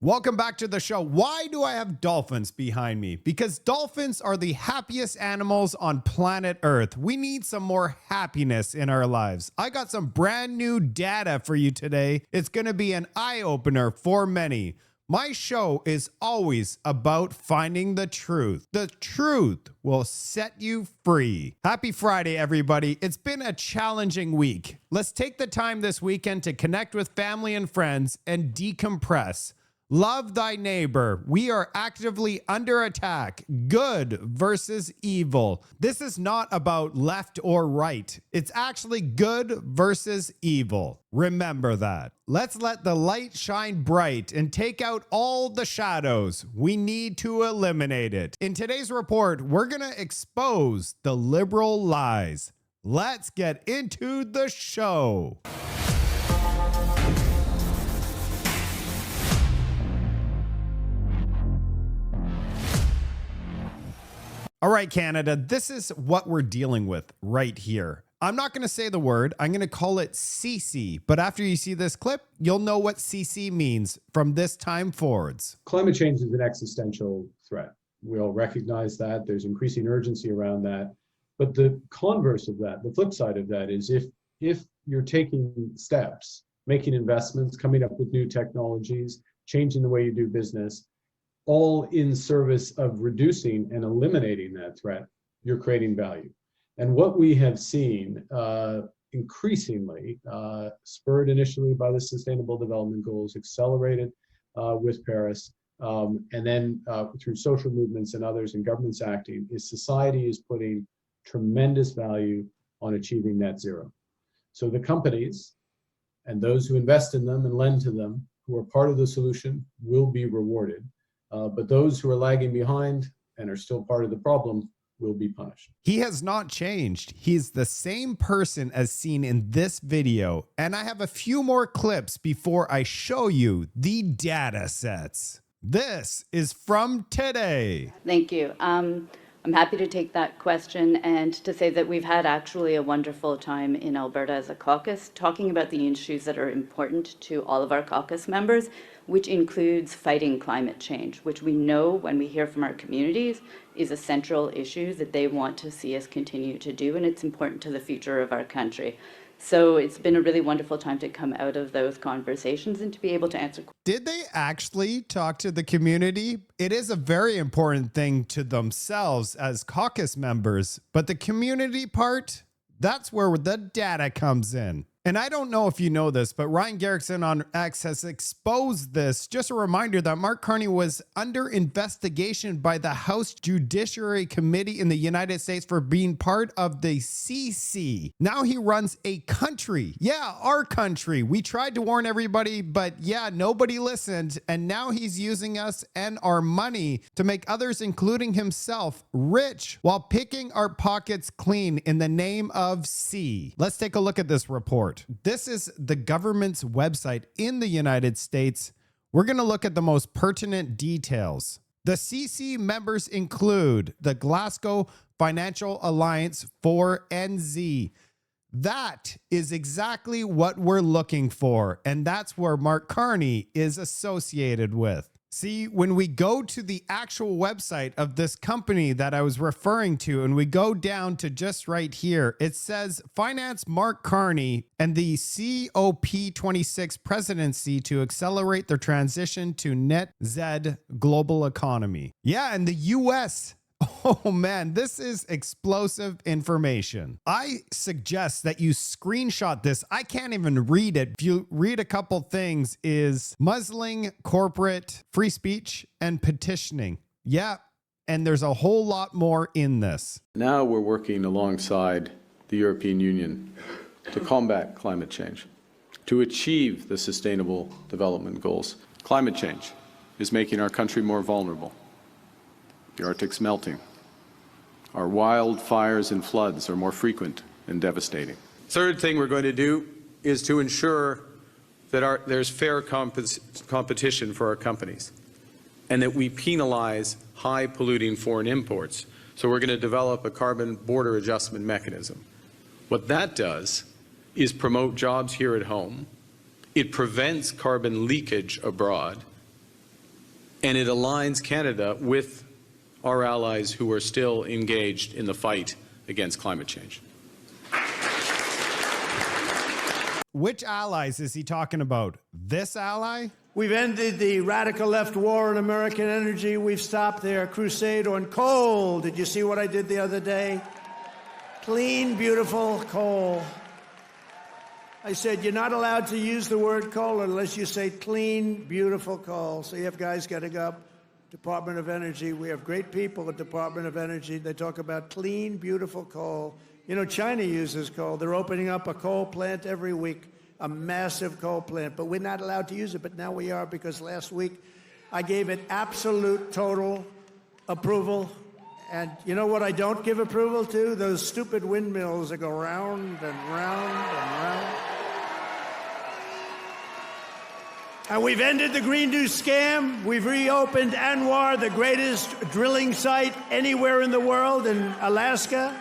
Welcome back to the show. Why do I have dolphins behind me? Because dolphins are the happiest animals on planet Earth. We need some more happiness in our lives. I got some brand new data for you today. It's going to be an eye-opener for many. My show is always about finding the truth. The truth will set you free. Happy Friday, everybody. It's been a challenging week. Let's take the time this weekend to connect with family and friends and decompress. Love thy neighbor. We are actively under attack. Good versus evil. This is not about left or right. It's actually good versus evil. Remember that. Let's let the light shine bright and take out all the shadows. We need to eliminate it. In today's report, we're going to expose the liberal lies. Let's get into the show. All right, Canada, this is what we're dealing with right here. I'm not going to say the word. I'm going to call it CC. But after you see this clip, you'll know what CC means from this time forwards. Climate change is an existential threat. We all recognize that. There's increasing urgency around that. But the converse of that, the flip side of that is if you're taking steps, making investments, coming up with new technologies, changing the way you do business, all in service of reducing and eliminating that threat, you're creating value. And what we have seen increasingly, spurred initially by the Sustainable Development Goals, accelerated with Paris, and then through social movements and others and governments acting, is society is putting tremendous value on achieving net zero. So the companies and those who invest in them and lend to them, who are part of the solution, will be rewarded. But those who are lagging behind and are still part of the problem will be punished. He has not changed. He's the same person as seen in this video. And I have a few more clips before I show you the data sets. This is from today. Thank you. I'm happy to take that question and to say that we've had actually a wonderful time in Alberta as a caucus talking about the issues that are important to all of our caucus members, which includes fighting climate change, which we know when we hear from our communities is a central issue that they want to see us continue to do, and it's important to the future of our country. So it's been a really wonderful time to come out of those conversations and to be able to answer. Did they actually talk to the community? It is a very important thing to themselves as caucus members, but the community part, that's where the data comes in. And I don't know if you know this, but Ryan Garrickson on X has exposed this. Just a reminder that Mark Carney was under investigation by the House Judiciary Committee in the United States for being part of the CC. Now he runs a country. Yeah, our country. We tried to warn everybody, but yeah, nobody listened. And now he's using us and our money to make others, including himself, rich while picking our pockets clean in the name of C. Let's take a look at this report. This is the government's website in the United States. We're going to look at the most pertinent details. The CC members include the Glasgow Financial Alliance for NZ. That is exactly what we're looking for, and that's where Mark Carney is associated with. See, when we go to the actual website of this company that I was referring to, and we go down to just right here, it says finance Mark Carney and the COP26 presidency to accelerate their transition to net Z global economy. Yeah, and the US. Oh man, this is explosive information. I suggest that you screenshot this. I can't even read it. If you read a couple things, is muzzling corporate free speech and petitioning. Yeah, and there's a whole lot more in this. Now we're working alongside the European Union to combat climate change, to achieve the Sustainable Development Goals. Climate change is making our country more vulnerable. The Arctic's melting. Our wildfires and floods are more frequent and devastating. Third thing we're going to do is to ensure that there's fair competition for our companies and that we penalize high polluting foreign imports. So we're going to develop a carbon border adjustment mechanism. What that does is promote jobs here at home. It prevents carbon leakage abroad. and it aligns Canada with our allies who are still engaged in the fight against climate change. Which allies is he talking about? This ally? We've ended the radical left war on American energy. We've stopped their crusade on coal. Did you see what I did the other day? Clean, beautiful coal. I said, you're not allowed to use the word coal unless you say clean, beautiful coal. So you have guys getting up, Department of Energy. We have great people at Department of Energy. They talk about clean, beautiful coal. You know, China uses coal. They're opening up a coal plant every week, a massive coal plant. But we're not allowed to use it. But now we are, because last week I gave it absolute, total approval. And you know what I don't give approval to? Those stupid windmills that go round and round and round. And we've ended the Green New scam. We've reopened ANWR, the greatest drilling site anywhere in the world, in Alaska,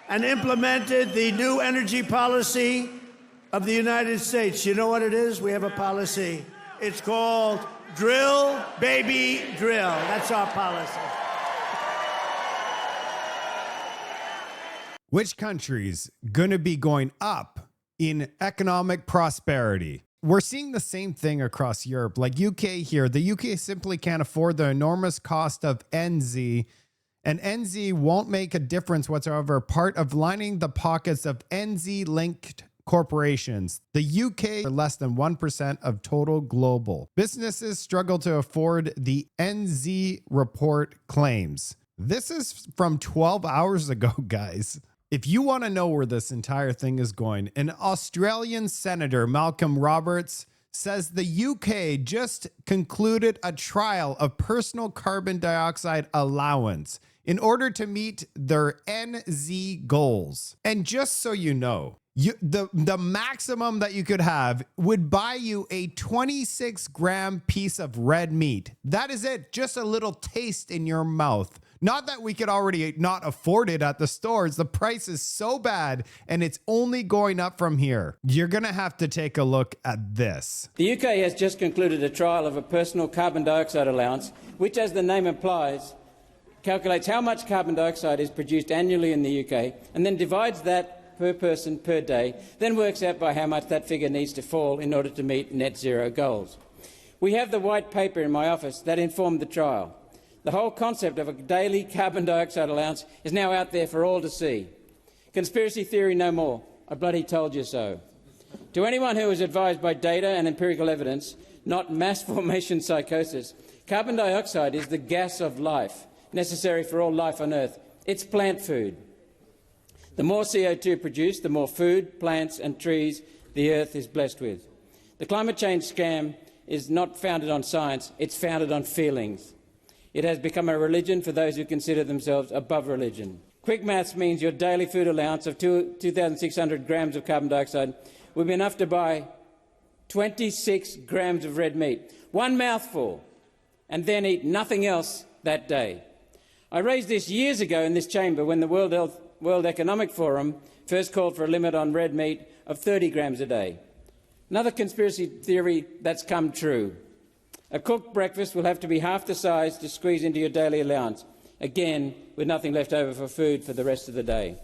and implemented the new energy policy of the United States. You know what it is? We have a policy. It's called Drill, Baby, Drill. That's our policy. Which country's going to be going up in economic prosperity? We're seeing the same thing across Europe, like UK here. The UK simply can't afford the enormous cost of NZ, and NZ won't make a difference whatsoever, part of lining the pockets of NZ-linked corporations. The UK are less than 1% of total global. Businesses struggle to afford, the NZ report claims. This is from 12 hours ago, guys. If you want to know where this entire thing is going, an Australian Senator, Malcolm Roberts, says the UK just concluded a trial of personal carbon dioxide allowance in order to meet their NZ goals. And just so you know, the maximum that you could have would buy you a 26-gram piece of red meat. That is it. Just a little taste in your mouth. Not that we could already not afford it at the stores. The price is so bad, and it's only going up from here. You're going to have to take a look at this. The UK has just concluded a trial of a personal carbon dioxide allowance, which, as the name implies, calculates how much carbon dioxide is produced annually in the UK, and then divides that per person per day, then works out by how much that figure needs to fall in order to meet net zero goals. We have the white paper in my office that informed the trial. The whole concept of a daily carbon dioxide allowance is now out there for all to see. Conspiracy theory no more. I bloody told you so. To anyone who is advised by data and empirical evidence, not mass formation psychosis, carbon dioxide is the gas of life, necessary for all life on Earth. It's plant food. The more CO2 produced, the more food, plants and trees the Earth is blessed with. The climate change scam is not founded on science, it's founded on feelings. It has become a religion for those who consider themselves above religion. Quick maths means your daily food allowance of 2,600 grams of carbon dioxide will be enough to buy 26 grams of red meat, one mouthful, and then eat nothing else that day. I raised this years ago in this chamber when the World Economic Forum first called for a limit on red meat of 30 grams a day. Another conspiracy theory that's come true. A cooked breakfast will have to be half the size to squeeze into your daily allowance, again with nothing left over for food for the rest of the day.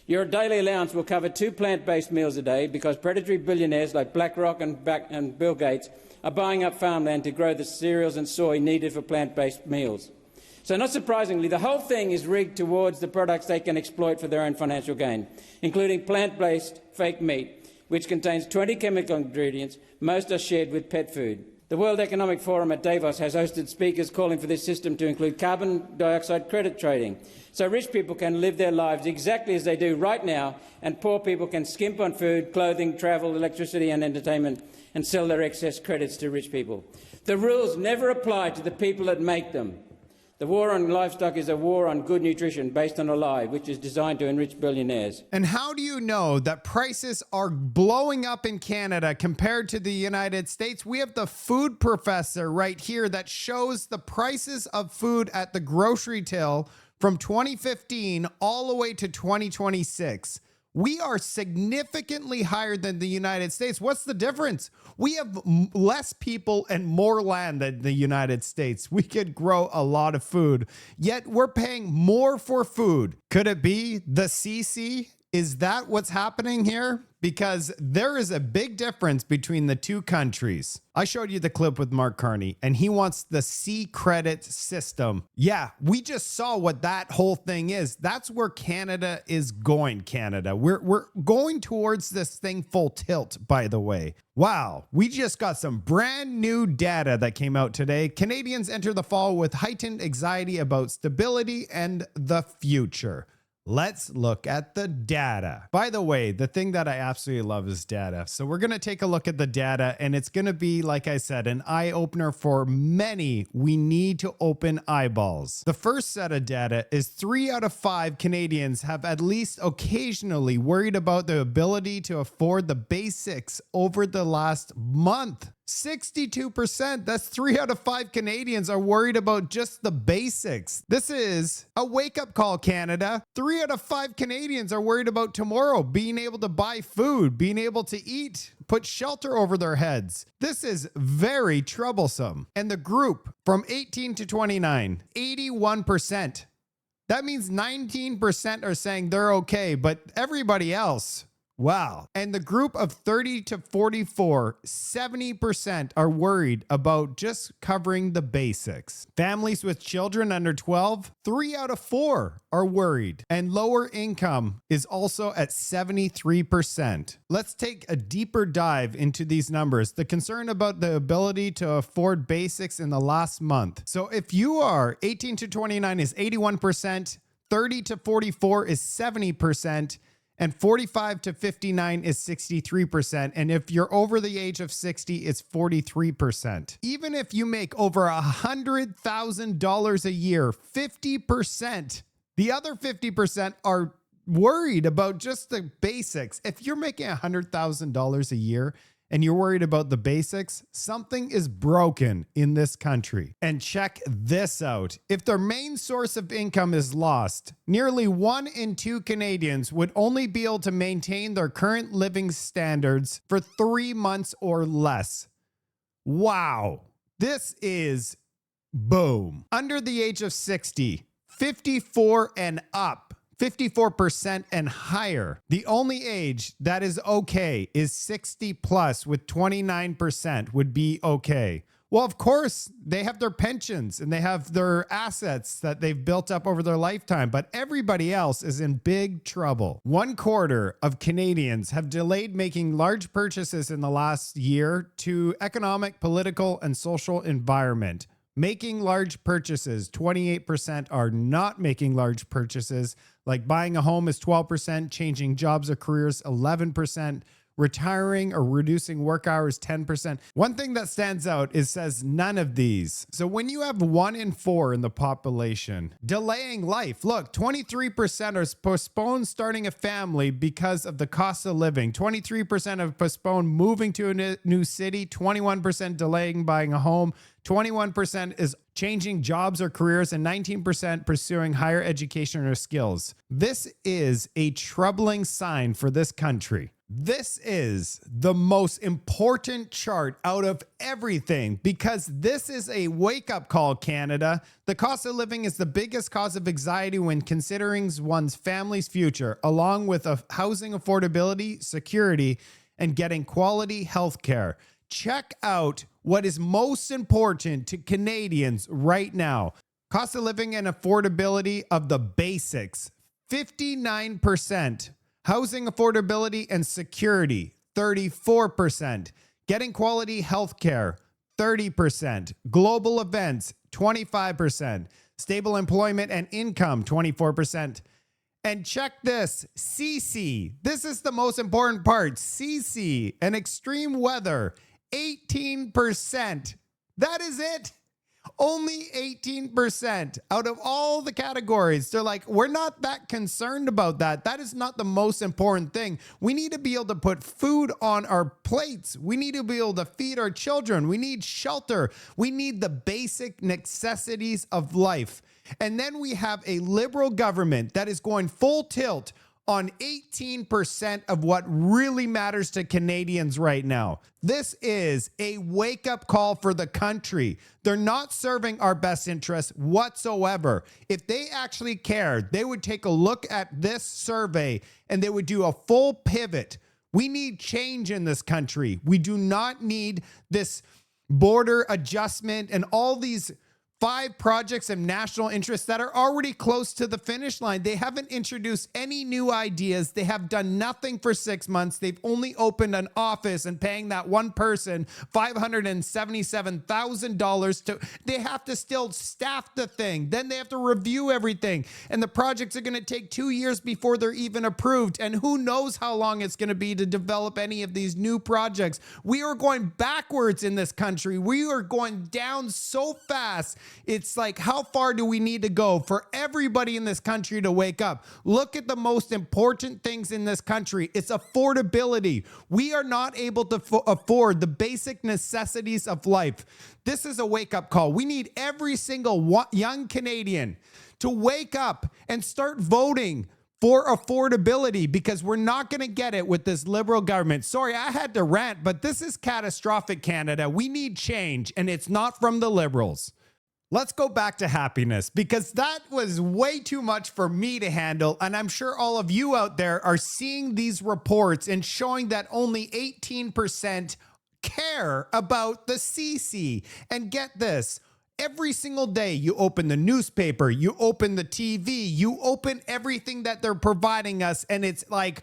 Your daily allowance will cover 2 plant-based meals a day because predatory billionaires like BlackRock and Bill Gates are buying up farmland to grow the cereals and soy needed for plant-based meals. So not surprisingly, the whole thing is rigged towards the products they can exploit for their own financial gain, including plant-based fake meat, which contains 20 chemical ingredients. Most are shared with pet food. The World Economic Forum at Davos has hosted speakers calling for this system to include carbon dioxide credit trading, so rich people can live their lives exactly as they do right now, and poor people can skimp on food, clothing, travel, electricity and entertainment, and sell their excess credits to rich people. The rules never apply to the people that make them. The war on livestock is a war on good nutrition based on a lie, which is designed to enrich billionaires. And how do you know that prices are blowing up in Canada compared to the United States? We have the food professor right here that shows the prices of food at the grocery till from 2015 all the way to 2026. We are significantly higher than the United States. What's the difference? We have less people and more land than the United States. We could grow a lot of food, yet we're paying more for food. Could it be the CC? Is that what's happening here? Because there is a big difference between the two countries. I showed you the clip with Mark Carney, and he wants the C credit system. Yeah, we just saw what that whole thing is. That's where Canada is going, Canada. We're going towards this thing full tilt, by the way. Wow, we just got some brand new data that came out today. Canadians enter the fall with heightened anxiety about stability and the future. Let's look at the data. By the way, the thing that I absolutely love is data. So we're going to take a look at the data, and it's going to be, like I said, an eye-opener for many. We need to open eyeballs. The first set of data is 3 out of 5 Canadians have at least occasionally worried about the ability to afford the basics over the last month. 62%, that's 3 out of 5 Canadians are worried about just the basics. This is a wake-up call, Canada. 3 out of 5 Canadians are worried about tomorrow, being able to buy food, being able to eat, put shelter over their heads. This is very troublesome. And the group from 18 to 29, 81%. That means 19% are saying they're okay, but everybody else, wow. And the group of 30 to 44, 70% are worried about just covering the basics. Families with children under 12, 3 out of 4 are worried. And lower income is also at 73%. Let's take a deeper dive into these numbers. The concern about the ability to afford basics in the last month. So if you are 18 to 29 is 81%, 30 to 44 is 70%, and 45 to 59 is 63%. And if you're over the age of 60, it's 43%. Even if you make over $100,000 a year, 50%, the other 50% are worried about just the basics. If you're making $100,000 a year and you're worried about the basics, something is broken in this country. And check this out. If their main source of income is lost, nearly 1 in 2 Canadians would only be able to maintain their current living standards for 3 months or less. Wow. This is boom. Under the age of 60, 54 and up. 54% and higher. The only age that is okay is 60 plus, with 29% would be okay. Well, of course, they have their pensions and they have their assets that they've built up over their lifetime, but everybody else is in big trouble. 1/4 of Canadians have delayed making large purchases in the last year to economic, political, and social environment. Making large purchases, 28% are not making large purchases. Like buying a home is 12%, changing jobs or careers 11%, retiring or reducing work hours 10%. One thing that stands out is says none of these. So when you have 1 in 4 in the population delaying life, look, 23% are postponed starting a family because of the cost of living. 23% have postponed moving to a new city. 21% delaying buying a home. 21% is changing jobs or careers, and 19% pursuing higher education or skills. This is a troubling sign for this country. This is the most important chart out of everything, because this is a wake-up call, Canada. The cost of living is the biggest cause of anxiety when considering one's family's future, along with housing affordability, security, and getting quality health care. Check out what is most important to Canadians right now. Cost of living and affordability of the basics, 59%. Housing affordability and security, 34%. Getting quality health care, 30%. Global events, 25%. Stable employment and income, 24%. And check this, CC. This is the most important part. CC and extreme weather, 18%. That is it. Only 18% out of all the categories. They're like, we're not that concerned about that. That is not the most important thing. We need to be able to put food on our plates. We need to be able to feed our children. We need shelter. We need the basic necessities of life. And then we have a liberal government that is going full tilt on 18% of what really matters to Canadians right now. This is a wake-up call for the country. They're not serving our best interests whatsoever. If they actually cared, they would take a look at this survey and they would do a full pivot. We need change in this country. We do not need this border adjustment and all these 5 projects of national interest that are already close to the finish line. They haven't introduced any new ideas. They have done nothing for 6 months. They've only opened an office and paying that one person $577,000 they have to still staff the thing. Then they have to review everything. And the projects are going to take 2 years before they're even approved. And who knows how long it's going to be to develop any of these new projects. We are going backwards in this country. We are going down so fast. It's like, how far do we need to go for everybody in this country to wake up? Look at the most important things in this country. It's affordability. We are not able to afford the basic necessities of life. This is a wake-up call. We need every single young Canadian to wake up and start voting for affordability, because we're not going to get it with this Liberal government. Sorry, I had to rant, but this is catastrophic, Canada. We need change, and it's not from the Liberals. Let's go back to happiness, because that was way too much for me to handle. And I'm sure all of you out there are seeing these reports and showing that only 18% care about the CC. And get this, every single day you open the newspaper, you open the TV, you open everything that they're providing us. And it's like,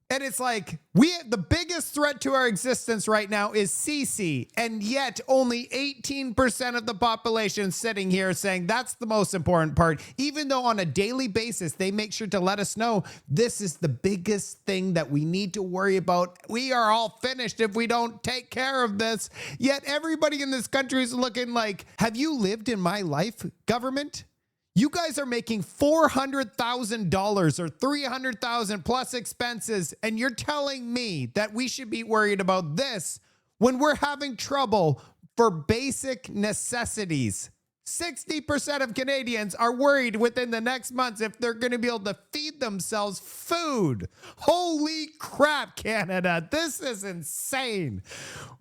the biggest threat to our existence right now is CC, and yet only 18% of the population sitting here saying that's the most important part, even though on a daily basis they make sure to let us know this is the biggest thing that we need to worry about. We are all finished if we don't take care of this. Yet everybody in this country is looking like, have you lived in my life, government? You guys are making $400,000 or $300,000 plus expenses, and you're telling me that we should be worried about this when we're having trouble for basic necessities. 60% of Canadians are worried within the next months if they're going to be able to feed themselves food. Holy crap, Canada. This is insane.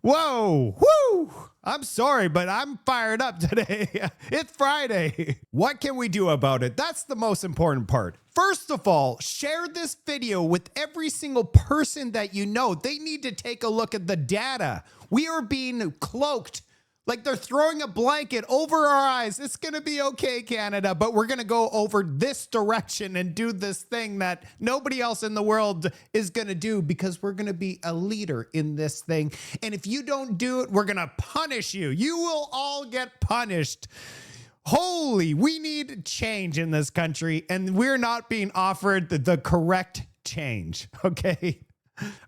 Whoa. Woo. I'm sorry, but I'm fired up today. It's Friday. What can we do about it? That's the most important part. First of all, share this video with every single person that you know. They need to take a look at the data. We are being cloaked. Like they're throwing a blanket over our eyes. It's going to be okay, Canada, but we're going to go over this direction and do this thing that nobody else in the world is going to do, because we're going to be a leader in this thing. And if you don't do it, we're going to punish you. You will all get punished. Holy, we need change in this country, and we're not being offered the correct change, okay?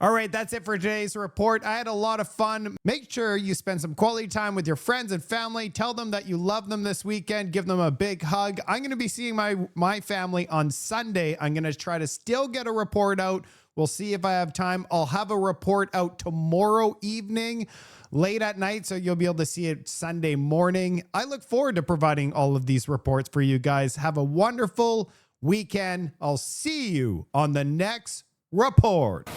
All right, that's it for today's report. I had a lot of fun. Make sure you spend some quality time with your friends and family. Tell them that you love them this weekend. Give them a big hug. I'm going to be seeing my family on Sunday. I'm going to try to still get a report out. We'll see if I have time. I'll have a report out tomorrow evening, late at night, so you'll be able to see it Sunday morning. I look forward to providing all of these reports for you guys. Have a wonderful weekend. I'll see you on the next report.